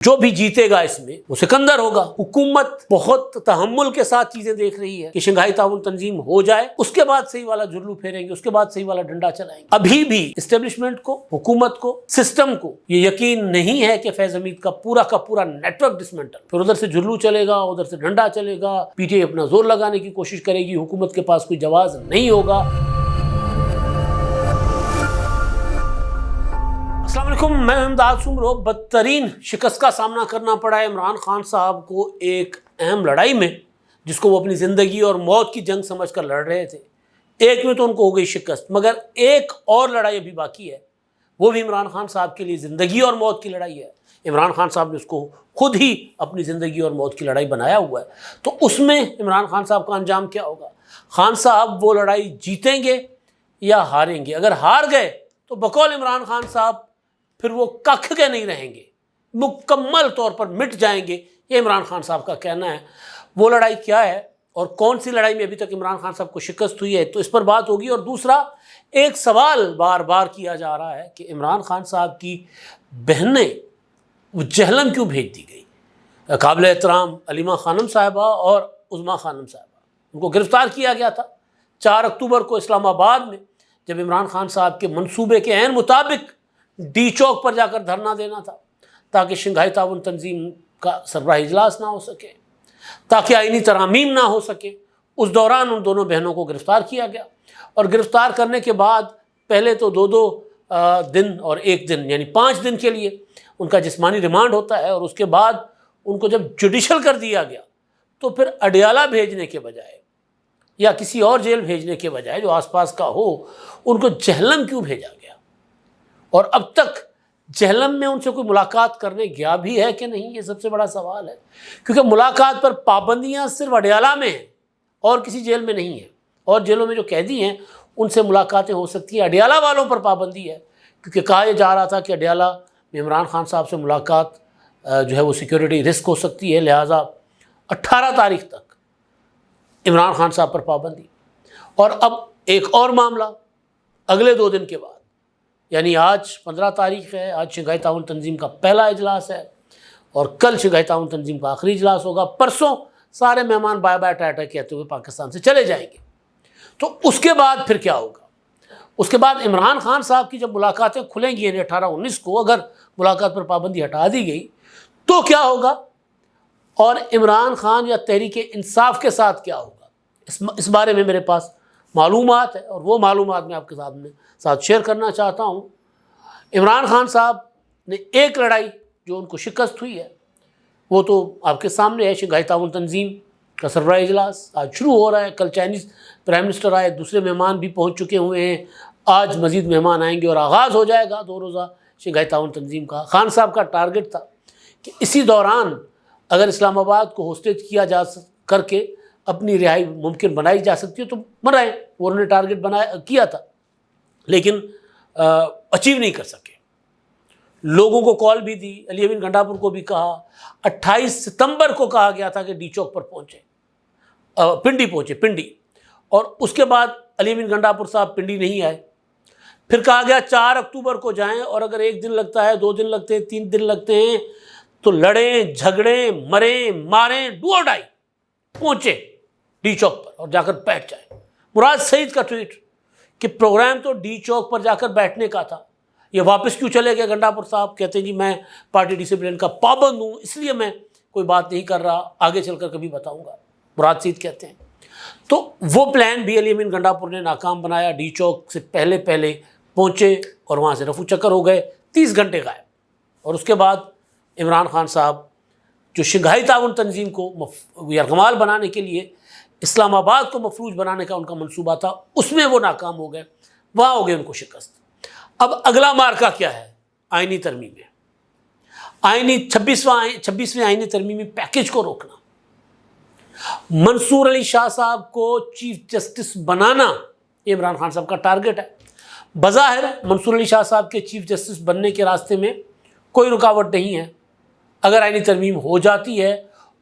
جو بھی جیتے گا اس میں وہ سکندر ہوگا۔ حکومت بہت تحمل کے ساتھ چیزیں دیکھ رہی ہے کہ شنگھائی تعاون تنظیم ہو جائے، اس کے بعد صحیح والا جھرلو پھیریں گے، اس کے بعد صحیح والا ڈنڈا چلائیں گے۔ ابھی بھی اسٹیبلشمنٹ کو، حکومت کو، سسٹم کو یہ یقین نہیں ہے کہ فیض حمید کا پورا نیٹ ورک ڈسمنٹل، پھر ادھر سے جھرلو چلے گا، ادھر سے ڈنڈا چلے گا، پی ٹی آئی اپنا زور لگانے کی کوشش کرے گی، حکومت کے پاس کوئی جواز نہیں ہوگا۔ السلام علیکم، میں امداد سمرو۔ بدترین شکست کا سامنا کرنا پڑا ہے عمران خان صاحب کو ایک اہم لڑائی میں، جس کو وہ اپنی زندگی اور موت کی جنگ سمجھ کر لڑ رہے تھے۔ ایک میں تو ان کو ہو گئی شکست، مگر ایک اور لڑائی ابھی باقی ہے، وہ بھی عمران خان صاحب کے لیے زندگی اور موت کی لڑائی ہے۔ عمران خان صاحب نے اس کو خود ہی اپنی زندگی اور موت کی لڑائی بنایا ہوا ہے، تو اس میں عمران خان صاحب کا انجام کیا ہوگا؟ خان صاحب وہ لڑائی جیتیں گے یا ہاریں گے؟ اگر ہار گئے تو بقول عمران خان صاحب پھر وہ ککھ کے نہیں رہیں گے، مکمل طور پر مٹ جائیں گے، یہ عمران خان صاحب کا کہنا ہے۔ وہ لڑائی کیا ہے اور کون سی لڑائی میں ابھی تک عمران خان صاحب کو شکست ہوئی ہے، تو اس پر بات ہوگی۔ اور دوسرا ایک سوال بار بار کیا جا رہا ہے کہ عمران خان صاحب کی بہنیں وہ جہلم کیوں بھیج دی گئی؟ قابل احترام علیمہ خانم صاحبہ اور عظمیٰ خانم صاحبہ، ان کو گرفتار کیا گیا تھا 4 اکتوبر کو اسلام آباد میں، جب عمران خان صاحب کے منصوبے کے عین مطابق ڈی چوک پر جا کر دھرنا دینا تھا تاکہ شنگھائی تعاون تنظیم کا سربراہی اجلاس نہ ہو سکے، تاکہ آئینی ترامیم نہ ہو سکے۔ اس دوران ان دونوں بہنوں کو گرفتار کیا گیا، اور گرفتار کرنے کے بعد پہلے تو 2 دن اور 1 دن یعنی 5 دن کے لیے ان کا جسمانی ریمانڈ ہوتا ہے، اور اس کے بعد ان کو جب جوڈیشل کر دیا گیا تو پھر اڈیالہ بھیجنے کے بجائے یا کسی اور جیل بھیجنے کے بجائے جو آس پاس کا ہو، ان کو جہلم کیوں بھیجا گیا؟ اور اب تک جہلم میں ان سے کوئی ملاقات کرنے گیا بھی ہے کہ نہیں، یہ سب سے بڑا سوال ہے، کیونکہ ملاقات پر پابندیاں صرف اڈیالہ میں ہیں اور کسی جیل میں نہیں ہیں، اور جیلوں میں جو قیدی ہیں ان سے ملاقاتیں ہو سکتی ہیں۔ اڈیالہ والوں پر پابندی ہے، کیونکہ کہا یہ جا رہا تھا کہ اڈیالہ میں عمران خان صاحب سے ملاقات جو ہے وہ سیکیورٹی رسک ہو سکتی ہے، لہٰذا 18 تاریخ تک عمران خان صاحب پر پابندی۔ اور اب ایک اور معاملہ اگلے 2 دن کے بعد، یعنی آج 15 تاریخ ہے، آج شنگھائی تعاون تنظیم کا پہلا اجلاس ہے، اور کل شنگھائی تعاون تنظیم کا آخری اجلاس ہوگا۔ پرسوں سارے مہمان بائے بائے ٹاٹا کہتے ہوئے پاکستان سے چلے جائیں گے۔ تو اس کے بعد پھر کیا ہوگا؟ اس کے بعد عمران خان صاحب کی جب ملاقاتیں کھلیں گی، یعنی 18-19 کو اگر ملاقات پر پابندی ہٹا دی گئی تو کیا ہوگا؟ اور عمران خان یا تحریک انصاف کے ساتھ کیا ہوگا؟ اس بارے میں میرے پاس معلومات ہے، اور وہ معلومات میں آپ کے ساتھ شیئر کرنا چاہتا ہوں۔ عمران خان صاحب نے ایک لڑائی جو ان کو شکست ہوئی ہے وہ تو آپ کے سامنے ہے، شنگھائی تعاون تنظیم کا سربراہی اجلاس آج شروع ہو رہا ہے۔ کل چائنیز پرائم منسٹر آئے، دوسرے مہمان بھی پہنچ چکے ہوئے ہیں، آج مزید مہمان آئیں گے اور آغاز ہو جائے گا 2 روزہ شنگھائی تعاون تنظیم کا۔ خان صاحب کا ٹارگٹ تھا کہ اسی دوران اگر اسلام آباد کو ہوسٹیج کیا جا کر کے اپنی رہائی ممکن بنائی جا سکتی ہے تو بنائیں، وہ انہوں نے ٹارگٹ کیا تھا، لیکن اچیو نہیں کر سکے۔ لوگوں کو کال بھی دی، علی امین گنڈاپور کو بھی کہا، 28 ستمبر کو کہا گیا تھا کہ ڈی چوک پر پنڈی پنڈی، اور اس کے بعد علی امین گنڈاپور صاحب پنڈی نہیں آئے۔ پھر کہا گیا 4 اکتوبر کو جائیں، اور اگر 1 دن لگتا ہے، 2 دن لگتے ہیں، 3 دن لگتے ہیں تو لڑیں، جھگڑیں، مریں، ماریں، ڈو اور ڈائی، پہنچے ڈی چوک پر اور جا کر بیٹھ جائیں۔ مراد سعید کا ٹویٹ کہ پروگرام تو ڈی چوک پر جا کر بیٹھنے کا تھا، یہ واپس کیوں چلے گئے؟ گنڈاپور صاحب کہتے ہیں جی میں پارٹی ڈسپلن کا پابند ہوں، اس لیے میں کوئی بات نہیں کر رہا، آگے چل کر کبھی بتاؤں گا، مراد سعید کہتے ہیں۔ تو وہ پلان بھی علی امین گنڈاپور نے ناکام بنایا، ڈی چوک سے پہلے پہنچے اور وہاں سے رفو چکر ہو گئے، 30 گھنٹے غائب۔ اور اس کے بعد عمران خان صاحب جو شنگھائی تعاون تنظیم کو یرغمال بنانے کے لیے اسلام آباد کو مفلوج بنانے کا ان کا منصوبہ تھا، اس میں وہ ناکام ہو گئے، وہاں ہو گئے ان کو شکست۔ اب اگلا مارکا کیا ہے؟ آئینی ترمیم ہے، 26ویں آئینی ترمیمی پیکج کو روکنا، منصور علی شاہ صاحب کو چیف جسٹس بنانا، یہ عمران خان صاحب کا ٹارگٹ ہے۔ بظاہر منصور علی شاہ صاحب کے چیف جسٹس بننے کے راستے میں کوئی رکاوٹ نہیں ہے اگر آئینی ترمیم ہو جاتی ہے،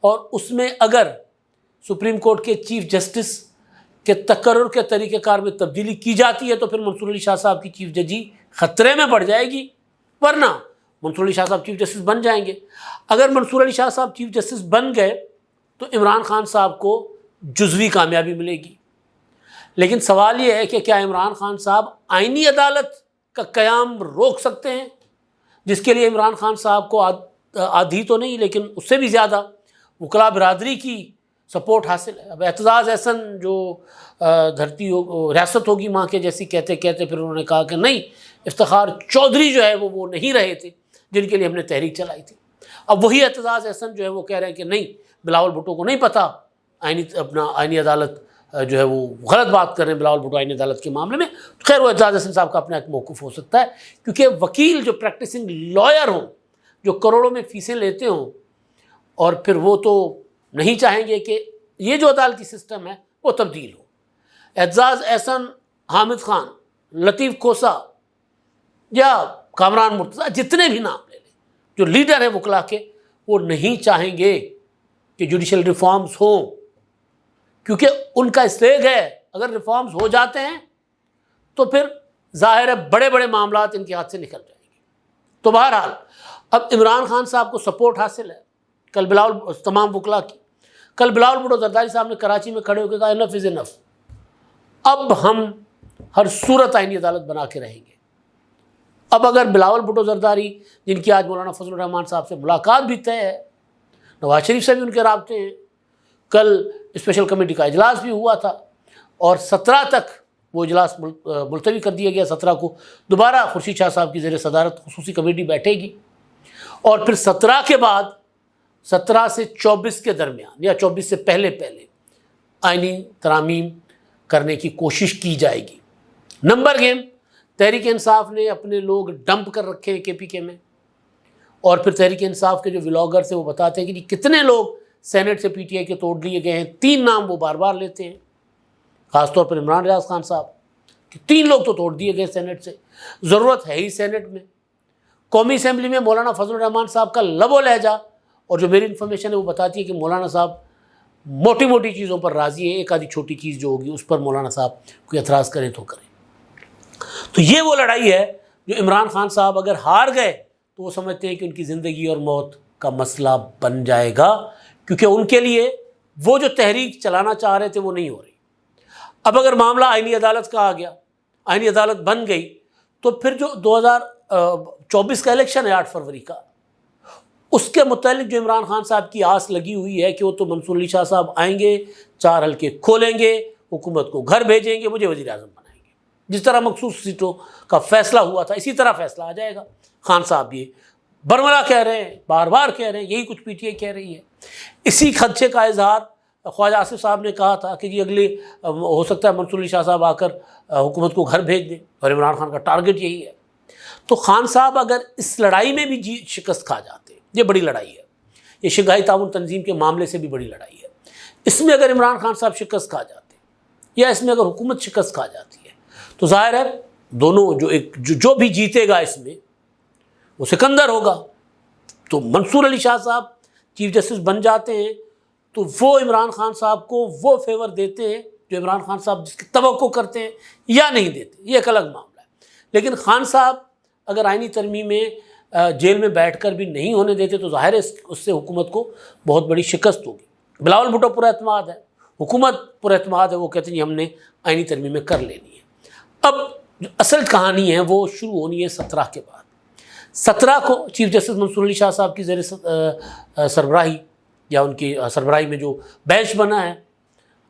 اور اس میں اگر سپریم کورٹ کے چیف جسٹس کے تقرر کے طریقہ کار میں تبدیلی کی جاتی ہے تو پھر منصور علی شاہ صاحب کی چیف ججی خطرے میں پڑ جائے گی، ورنہ منصور علی شاہ صاحب چیف جسٹس بن جائیں گے. اگر منصور علی شاہ صاحب چیف جسٹس بن گئے تو عمران خان صاحب کو جزوی کامیابی ملے گی. لیکن سوال یہ ہے کہ کیا عمران خان صاحب آئینی عدالت کا قیام روک سکتے ہیں، جس کے لیے عمران خان صاحب کو آدھی تو نہیں لیکن اس سے بھی زیادہ وکلاء برادری کی سپورٹ حاصل ہے. اب اعتزاز احسن جو دھرتی ریاست ہوگی ماں کے جیسی کہتے کہتے پھر انہوں نے کہا کہ نہیں، افتخار چودھری جو ہے وہ نہیں رہے تھے جن کے لیے ہم نے تحریک چلائی تھی. اب وہی اعتزاز احسن جو ہے وہ کہہ رہے ہیں کہ نہیں، بلاول بھٹو کو نہیں پتہ آئینی عدالت جو ہے وہ غلط بات کر رہے ہیں بلاول بھٹو آئینی عدالت کے معاملے میں. خیر وہ اعتزاز احسن صاحب کا اپنا ایک موقف ہو سکتا ہے، کیونکہ وکیل جو پریکٹسنگ لائر ہوں، جو کروڑوں میں فیسیں لیتے ہوں، اور پھر وہ تو نہیں چاہیں گے کہ یہ جو عدالتی سسٹم ہے وہ تبدیل ہو. اعتزاز احسن، حامد خان، لطیف کھوسہ یا کامران مرتضیٰ، جتنے بھی نام لے لیں جو لیڈر ہیں وکلاء کے، وہ نہیں چاہیں گے کہ جوڈیشل ریفارمز ہوں، کیونکہ ان کا اسٹیک ہے اگر ریفارمز ہو جاتے ہیں تو پھر ظاہر ہے بڑے بڑے معاملات ان کے ہاتھ سے نکل جائیں گے. تو بہرحال اب عمران خان صاحب کو سپورٹ حاصل ہے کل تمام وکلاء کی. کل بلاول بھٹو زرداری صاحب نے کراچی میں کھڑے ہو کے کہا انف از انف، اب ہم ہر صورت آئینی عدالت بنا کے رہیں گے. اب اگر بلاول بھٹو زرداری، جن کی آج مولانا فضل الرحمان صاحب سے ملاقات بھی طے ہے، نواز شریف سے بھی ان کے رابطے ہیں، کل اسپیشل کمیٹی کا اجلاس بھی ہوا تھا اور 17 تک وہ اجلاس ملتوی کر دیا گیا. 17 کو دوبارہ خورشید شاہ صاحب کی زیر صدارت خصوصی کمیٹی بیٹھے گی اور پھر 17 کے بعد 17 سے 24 کے درمیان یا 24 سے پہلے آئینی ترامیم کرنے کی کوشش کی جائے گی. نمبر گیم تحریک انصاف نے اپنے لوگ ڈمپ کر رکھے ہیں کے پی کے میں، اور پھر تحریک انصاف کے جو ولاگر تھے وہ بتاتے ہیں کہ کتنے لوگ سینٹ سے پی ٹی آئی کے توڑ لیے گئے ہیں. 3 نام وہ بار بار لیتے ہیں، خاص طور پر عمران ریاض خان صاحب، کہ 3 لوگ تو توڑ دیے گئے سینٹ سے. ضرورت ہے ہی سینٹ میں. قومی اسمبلی میں مولانا فضل الرحمان صاحب کا لب و لہجہ، اور جو میری انفارمیشن ہے وہ بتاتی ہے کہ مولانا صاحب موٹی موٹی چیزوں پر راضی ہیں، ایک آدھی چھوٹی چیز جو ہوگی اس پر مولانا صاحب کوئی اعتراض کریں تو کریں. تو یہ وہ لڑائی ہے جو عمران خان صاحب اگر ہار گئے تو وہ سمجھتے ہیں کہ ان کی زندگی اور موت کا مسئلہ بن جائے گا، کیونکہ ان کے لیے وہ جو تحریک چلانا چاہ رہے تھے وہ نہیں ہو رہی. اب اگر معاملہ آئینی عدالت کا آ گیا، آئینی عدالت بن گئی، تو پھر جو 2024 کا الیکشن ہے 8 فروری کا، اس کے متعلق جو عمران خان صاحب کی آس لگی ہوئی ہے کہ وہ تو منصور علی شاہ صاحب آئیں گے، 4 حلقے کھولیں گے، حکومت کو گھر بھیجیں گے، مجھے وزیر اعظم بنائیں گے. جس طرح مخصوص سیٹوں کا فیصلہ ہوا تھا اسی طرح فیصلہ آ جائے گا. خان صاحب یہ برملا کہہ رہے ہیں، بار بار کہہ رہے ہیں، یہی کچھ پی ٹی آئی کہہ رہی ہے. اسی خدشے کا اظہار خواجہ آصف صاحب نے کہا تھا کہ جی اگلے ہو سکتا ہے منصور علی شاہ صاحب آ کر حکومت کو گھر بھیج دیں، اور عمران خان کا ٹارگٹ یہی ہے. تو خان صاحب اگر اس لڑائی میں بھی شکست کھا جاتے، یہ بڑی لڑائی ہے، یہ شنگھائی تعاون تنظیم کے معاملے سے بھی بڑی لڑائی ہے، اس میں اگر عمران خان صاحب شکست کھا جاتے یا اس میں اگر حکومت شکست کھا جاتی ہے تو ظاہر ہے دونوں جو بھی جیتے گا اس میں وہ سکندر ہوگا. تو منصور علی شاہ صاحب چیف جسٹس بن جاتے ہیں تو وہ عمران خان صاحب کو وہ فیور دیتے ہیں جو عمران خان صاحب جس کی توقع کرتے ہیں یا نہیں دیتے، یہ ایک الگ معاملہ ہے. لیکن خان صاحب اگر آئینی ترمیم میں جیل میں بیٹھ کر بھی نہیں ہونے دیتے تو ظاہر ہے اس سے حکومت کو بہت بڑی شکست ہوگی. بلاول بھٹو پر اعتماد ہے، حکومت پر اعتماد ہے، وہ کہتے ہیں جی ہم نے آئینی ترمیمیں کر لینی ہے. اب جو اصل کہانی ہے وہ شروع ہونی ہے 17 کے بعد. 17 کو چیف جسٹس منصور علی شاہ صاحب کی زیر سربراہی یا ان کی سربراہی میں جو بینچ بنا ہے،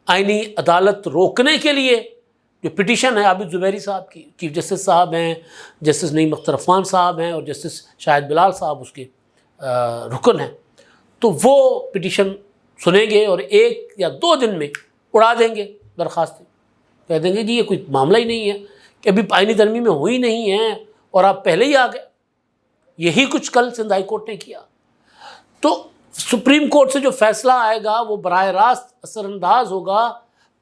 آئینی عدالت روکنے کے لیے جو پٹیشن ہے عابد زبیری صاحب کی، چیف جسٹس صاحب ہیں، جسٹس نعیم اختر عفان صاحب ہیں اور جسٹس شاہد بلال صاحب اس کے رکن ہیں، تو وہ پٹیشن سنیں گے اور 1 یا 2 دن میں اڑا دیں گے درخواستیں. کہہ دیں گے جی یہ کوئی معاملہ ہی نہیں ہے کہ ابھی آئینی ترمیمیں ہوئی نہیں ہیں اور آپ پہلے ہی آ گئے. یہی کچھ کل سندھ ہائی کورٹ نے کیا. تو سپریم کورٹ سے جو فیصلہ آئے گا وہ براہ راست اثر انداز ہوگا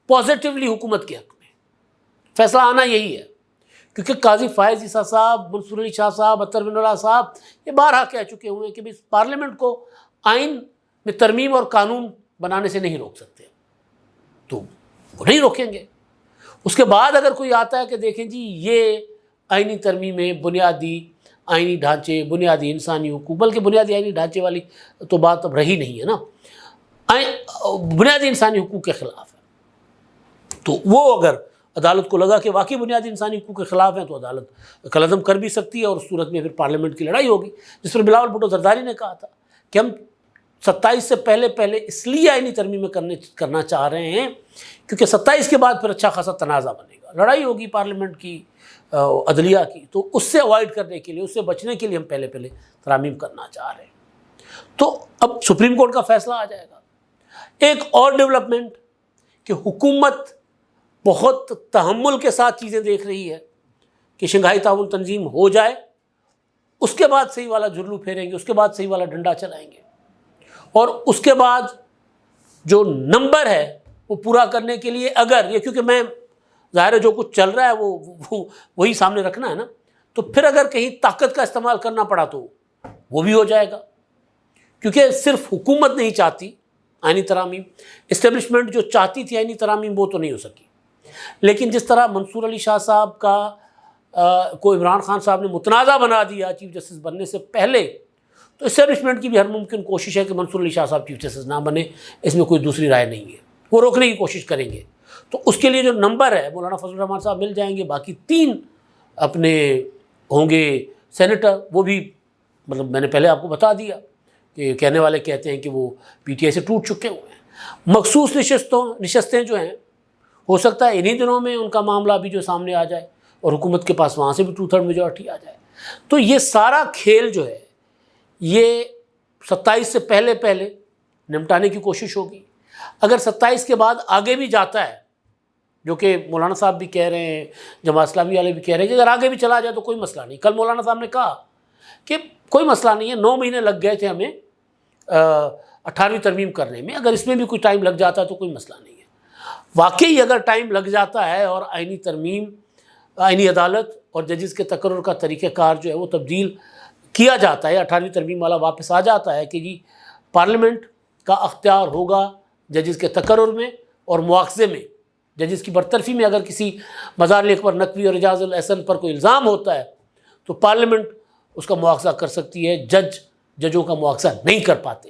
پازیٹیولی حکومت کے حق میں. فیصلہ آنا یہی ہے کیونکہ قاضی فائز عیسیٰ صاحب، منصور علی شاہ صاحب، اطہر بن اللہ صاحب یہ بارہا کہہ چکے ہوئے ہیں کہ پارلیمنٹ کو آئین میں ترمیم اور قانون بنانے سے نہیں روک سکتے، تو وہ نہیں روکیں گے. اس کے بعد اگر کوئی آتا ہے کہ دیکھیں جی یہ آئینی ترمیمیں بنیادی آئینی ڈھانچے، بنیادی انسانی حقوق، بلکہ بنیادی آئینی ڈھانچے والی تو بات اب رہی نہیں ہے نا، بنیادی انسانی حقوق کے خلاف ہے، تو وہ اگر عدالت کو لگا کہ واقعی بنیادی انسانی حقوق کے خلاف ہیں تو عدالت قلعدم کر بھی سکتی ہے، اور اس صورت میں پھر پارلیمنٹ کی لڑائی ہوگی، جس پر بلاول بھٹو زرداری نے کہا تھا کہ ہم 27 سے پہلے اس لیے آئینی ترمیمیں کرنا چاہ رہے ہیں کیونکہ 27 کے بعد پھر اچھا خاصا تنازع بنے گا، لڑائی ہوگی پارلیمنٹ کی عدلیہ کی، تو اس سے اوائڈ کرنے کے لیے، اس سے بچنے کے لیے ہم پہلے ترامیم کرنا چاہ رہے ہیں۔ تو اب سپریم کورٹ کا فیصلہ آ جائے گا۔ ایک اور ڈیولپمنٹ کہ حکومت بہت تحمل کے ساتھ چیزیں دیکھ رہی ہے کہ شنگھائی تعاون تنظیم ہو جائے، اس کے بعد صحیح والا جھرلو پھیریں گے، اس کے بعد صحیح والا ڈنڈا چلائیں گے، اور اس کے بعد جو نمبر ہے وہ پورا کرنے کے لیے اگر یہ، کیونکہ میں ظاہر ہے جو کچھ چل رہا ہے وہی سامنے رکھنا ہے نا، تو پھر اگر کہیں طاقت کا استعمال کرنا پڑا تو وہ بھی ہو جائے گا، کیونکہ صرف حکومت نہیں چاہتی آئینی ترامیم، اسٹیبلشمنٹ جو چاہتی تھی آئینی ترامیم وہ تو نہیں ہو سکی، لیکن جس طرح منصور علی شاہ صاحب کو عمران خان صاحب نے متنازع بنا دیا چیف جسٹس بننے سے پہلے، تو اسٹیبلشمنٹ کی بھی ہر ممکن کوشش ہے کہ منصور علی شاہ صاحب چیف جسٹس نہ بنے، اس میں کوئی دوسری رائے نہیں ہے، وہ روکنے کی کوشش کریں گے، تو اس کے لیے جو نمبر ہے مولانا فضل الرحمان صاحب مل جائیں گے، باقی 3 اپنے ہوں گے سینیٹر، وہ بھی مطلب میں نے پہلے آپ کو بتا دیا کہ کہنے والے کہتے ہیں کہ وہ پی ٹی آئی سے ٹوٹ چکے ہوئے ہیں، مخصوص نشستیں جو ہیں ہو سکتا ہے انہی دنوں میں ان کا معاملہ بھی جو سامنے آ جائے اور حکومت کے پاس وہاں سے بھی 2/3 میجورٹی آ جائے، تو یہ سارا کھیل جو ہے یہ 27 سے پہلے نمٹانے کی کوشش ہوگی۔ اگر 27 کے بعد آگے بھی جاتا ہے، جو کہ مولانا صاحب بھی کہہ رہے ہیں، جماعت اسلامی والے بھی کہہ رہے ہیں کہ اگر آگے بھی چلا جائے تو کوئی مسئلہ نہیں، کل مولانا صاحب نے کہا کہ کوئی مسئلہ نہیں ہے، 9 مہینے لگ گئے تھے ہمیں 18ویں ترمیم کرنے میں، اگر اس میں بھی کوئی ٹائم لگ جاتا ہے تو کوئی مسئلہ نہیں ہے۔ واقعی اگر ٹائم لگ جاتا ہے اور آئینی ترمیم، آئینی عدالت اور ججز کے تقرر کا طریقہ کار جو ہے وہ تبدیل کیا جاتا ہے، 18ویں ترمیم والا واپس آ جاتا ہے کہ جی پارلیمنٹ کا اختیار ہوگا ججز کے تقرر میں اور مواخذے میں، ججز کی برطرفی میں اگر کسی مظاہر اکبر نقوی اور اعجاز الاحسن پر کوئی الزام ہوتا ہے تو پارلیمنٹ اس کا مواخذہ کر سکتی ہے، ججوں کا مواخذہ نہیں کر پاتے،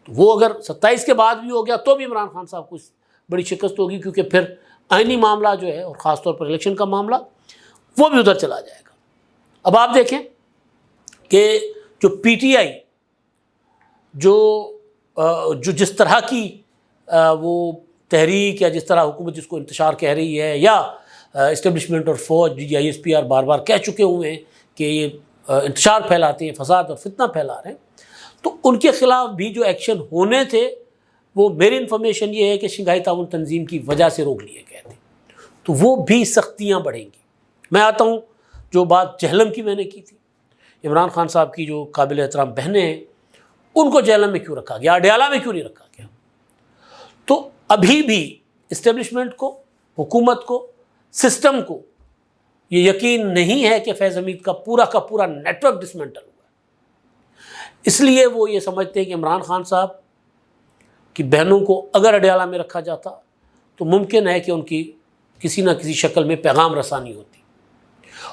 تو وہ اگر 27 کے بعد بھی ہو گیا تو بھی عمران خان صاحب کو بڑی شکست ہوگی، کیونکہ پھر آئینی معاملہ جو ہے اور خاص طور پر الیکشن کا معاملہ وہ بھی ادھر چلا جائے گا۔ اب آپ دیکھیں کہ جو پی ٹی آئی جو جس طرح کی وہ تحریک یا جس طرح حکومت جس کو انتشار کہہ رہی ہے، یا اسٹیبلشمنٹ اور فوج I S P R bar بار کہہ چکے ہوئے ہیں کہ یہ انتشار پھیلاتے ہیں، فساد اور فتنہ پھیلا رہے ہیں، تو ان کے خلاف بھی جو ایکشن ہونے تھے وہ میری انفارمیشن یہ ہے کہ شنگھائی تعاون تنظیم کی وجہ سے روک لیے گئے تھے، تو وہ بھی سختیاں بڑھیں گی۔ میں آتا ہوں جو بات جہلم کی میں نے کی تھی، عمران خان صاحب کی جو قابل احترام بہنیں ہیں ان کو جہلم میں کیوں رکھا گیا، اڈیالہ میں کیوں نہیں رکھا گیا؟ تو ابھی بھی اسٹیبلشمنٹ کو، حکومت کو، سسٹم کو یہ یقین نہیں ہے کہ فیض حمید کا پورا نیٹ ورک ڈسمنٹل ہوا ہے، اس لیے وہ یہ سمجھتے ہیں کہ عمران خان صاحب کی بہنوں کو اگر اڈیالہ میں رکھا جاتا تو ممکن ہے کہ ان کی کسی نہ کسی شکل میں پیغام رسانی ہوتی،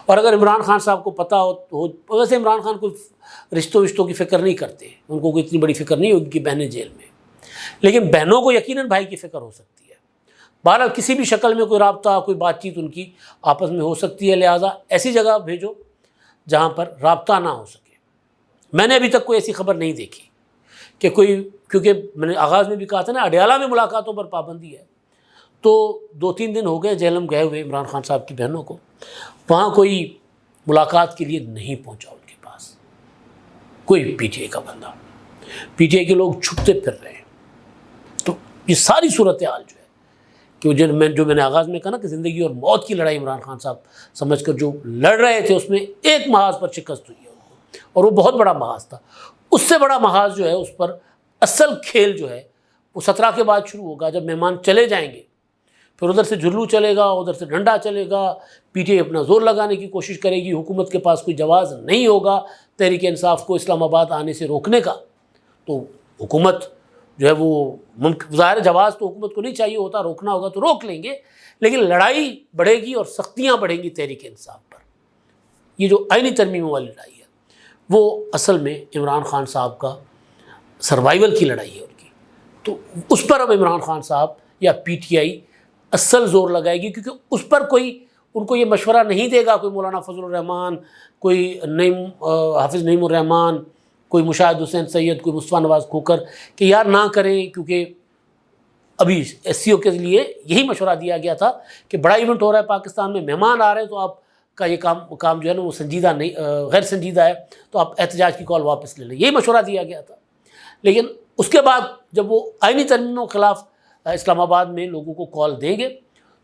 اور اگر عمران خان صاحب کو پتہ ہو، ویسے عمران خان کوئی رشتوں کی فکر نہیں کرتے، ان کو کوئی اتنی بڑی فکر نہیں ہوگی کہ بہنیں جیل میں، لیکن بہنوں کو یقیناً بھائی کی فکر ہو سکتی ہے، بہرحال کسی بھی شکل میں کوئی رابطہ، کوئی بات چیت ان کی آپس میں ہو سکتی ہے، لہٰذا ایسی جگہ بھیجو جہاں پر رابطہ نہ ہو سکے۔ میں نے ابھی تک کوئی ایسی خبر نہیں دیکھی کہ کوئی، کیونکہ میں نے آغاز میں بھی کہا تھا نا اڈیالہ میں ملاقاتوں پر پابندی ہے، تو 2-3 دن ہو گئے جہلم گئے ہوئے عمران خان صاحب کی بہنوں کو، وہاں کوئی ملاقات کے لیے نہیں پہنچا ان کے پاس کوئی پی ٹی آئی کا بندہ، پی ٹی آئی کے لوگ چھپتے پھر رہے ہیں۔ تو یہ ساری صورتحال جو ہے کہ جو میں نے آغاز میں کہا نا کہ زندگی اور موت کی لڑائی عمران خان صاحب سمجھ کر جو لڑ رہے تھے، اس میں ایک محاذ پر شکست ہوئی ہے ان کو، اور وہ بہت بڑا محاذ تھا، اس سے بڑا محاذ جو ہے اس پر اصل کھیل جو ہے وہ 17 کے بعد شروع ہوگا، جب مہمان چلے جائیں گے، پھر ادھر سے جھرلو چلے گا، ادھر سے ڈنڈا چلے گا، پی ٹی آئی اپنا زور لگانے کی کوشش کرے گی، حکومت کے پاس کوئی جواز نہیں ہوگا تحریک انصاف کو اسلام آباد آنے سے روکنے کا، تو حکومت جو ہے وہ ظاہر جواز تو حکومت کو نہیں چاہیے ہوتا، روکنا ہوگا تو روک لیں گے، لیکن لڑائی بڑھے گی اور سختیاں بڑھیں گی تحریک انصاف پر، یہ جو آئینی ترمیموں والی لڑائی ہے۔ وہ اصل میں عمران خان صاحب کا سروائیول کی لڑائی ہے ان کی. تو اس پر اب عمران خان صاحب یا پی ٹی آئی اصل زور لگائے گی، کیونکہ اس پر کوئی ان کو یہ مشورہ نہیں دے گا، کوئی مولانا فضل الرحمان، کوئی حافظ نعیم الرحمان، کوئی مشاہد حسین سید، کوئی مصطفیٰ نواز کھوکھر، کہ یار نہ کریں، کیونکہ ابھی ایس سی او کے لیے یہی مشورہ دیا گیا تھا کہ بڑا ایونٹ ہو رہا ہے پاکستان میں، مہمان آ رہے ہیں، تو آپ کا یہ کام جو ہے نا وہ سنجیدہ نہیں، غیر سنجیدہ ہے، تو آپ احتجاج کی کال واپس لے لیں، یہی مشورہ دیا گیا تھا. لیکن اس کے بعد جب وہ آئینی ترمیموں کے خلاف اسلام آباد میں لوگوں کو کال دیں گے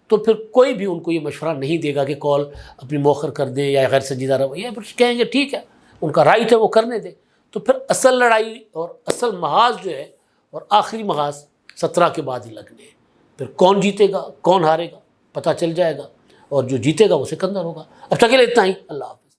تو پھر کوئی بھی ان کو یہ مشورہ نہیں دے گا کہ کال اپنی مؤخر کر دیں یا غیر سنجیدہ رویہ، پھر کہیں گے ٹھیک ہے ان کا رائٹ ہے وہ کرنے دیں. تو پھر اصل لڑائی اور اصل محاذ جو ہے اور آخری محاذ 17 کے بعد ہی لگنے ہیں. پھر کون جیتے گا کون ہارے گا پتہ چل جائے گا، اور جو جیتے گا وہ سکندر ہوگا. اب تک کے لیے اتنا ہی. اللہ حافظ.